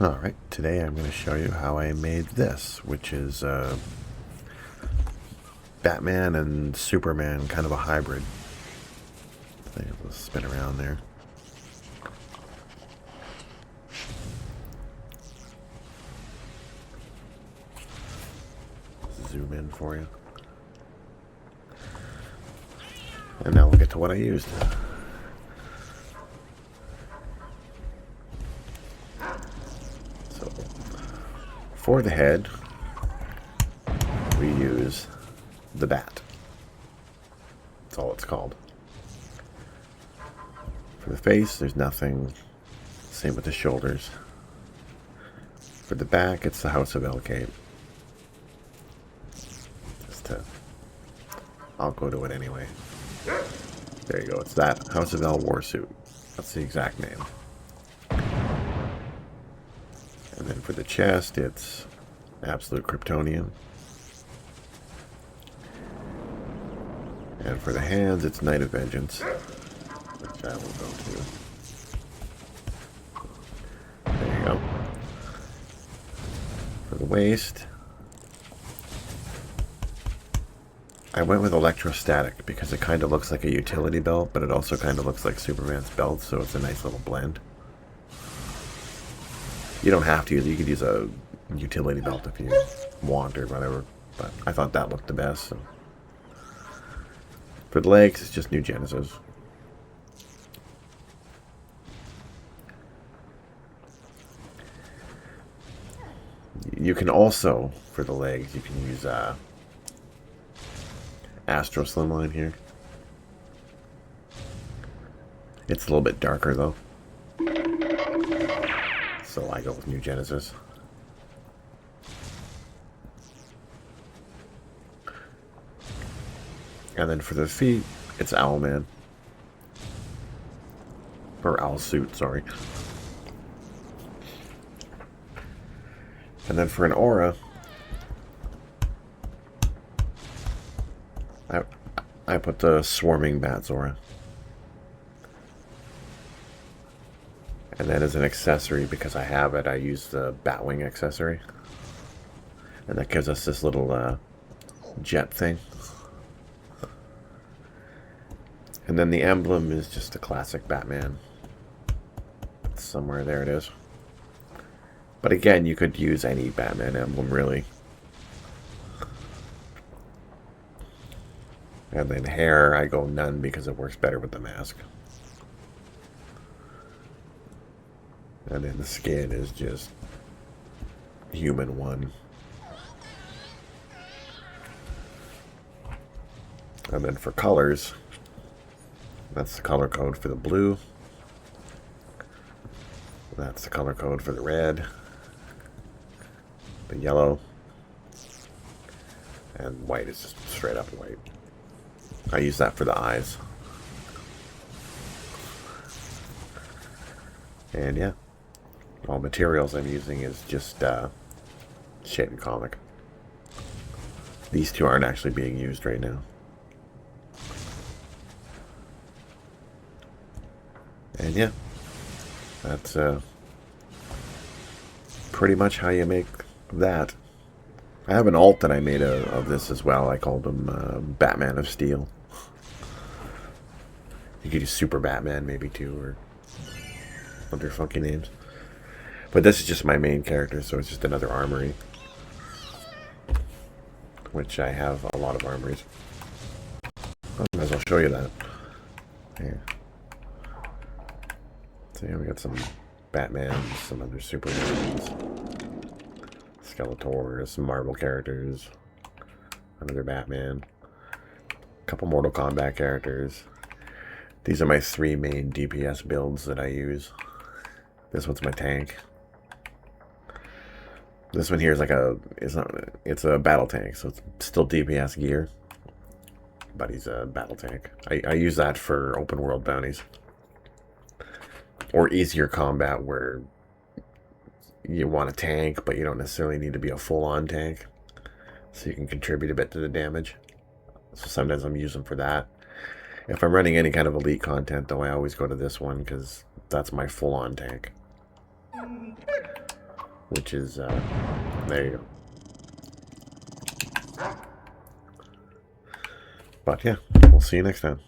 Alright, today I'm going to show you how I made this, which is Batman and Superman, kind of a hybrid. Let's spin around there. Zoom in for you. And now we'll get to what I used. So, for the head, we use the bat. That's all it's called. For the face, there's nothing. Same with the shoulders. For the back, it's the House of El Cape. I'll go to it anyway. There you go. It's that House of El Warsuit. That's the exact name. And then for the chest, it's Absolute Kryptonian. And for the hands, it's Night of Vengeance, which I will go to. There you go. For the waist, I went with electrostatic because it kind of looks like a utility belt, but it also kind of looks like Superman's belt, so it's a nice little blend. You don't have to use it. You could use a utility belt if you want or whatever, but I thought that looked the best. So. For the legs, it's just New Genesis. You can also, for the legs, you can use Astro Slimline here. It's a little bit darker though, so I go with New Genesis. And then for the feet, it's Owlman. Or Owlsuit, sorry. And then for an aura, I put the Swarming Bats aura. And then as an accessory, because I have it, I use the Batwing accessory. And that gives us this little jet thing. And then the emblem is just a classic Batman. It's somewhere, there it is. But again, you could use any Batman emblem, really. And then hair, I go none because it works better with the mask. And then the skin is just human one. And then for colors, that's the color code for the blue. That's the color code for the red. The yellow. And white is just straight up white. I use that for the eyes. And yeah, all materials I'm using is just Shade and Comic. These two aren't actually being used right now. And yeah, that's pretty much how you make that. I have an alt that I made of this as well. I called him Batman of Steel. You could use Super Batman maybe too, or other funky names. But this is just my main character, so it's just another armory. Which I have a lot of armories. I might as well show you that. Here. So yeah, we got some Batman, some other Supermans. Skeletor, some Marvel characters, another Batman, a couple Mortal Kombat characters. These are my 3 main DPS builds that I use. This one's my tank. This one here is like it's a battle tank, so it's still DPS gear, but he's a battle tank. I use that for open world bounties. Or easier combat where you want a tank, but you don't necessarily need to be a full-on tank. So you can contribute a bit to the damage. So sometimes I'm using for that. If I'm running any kind of elite content, though, I always go to this one because that's my full-on tank. which is, there you go. But yeah, we'll see you next time.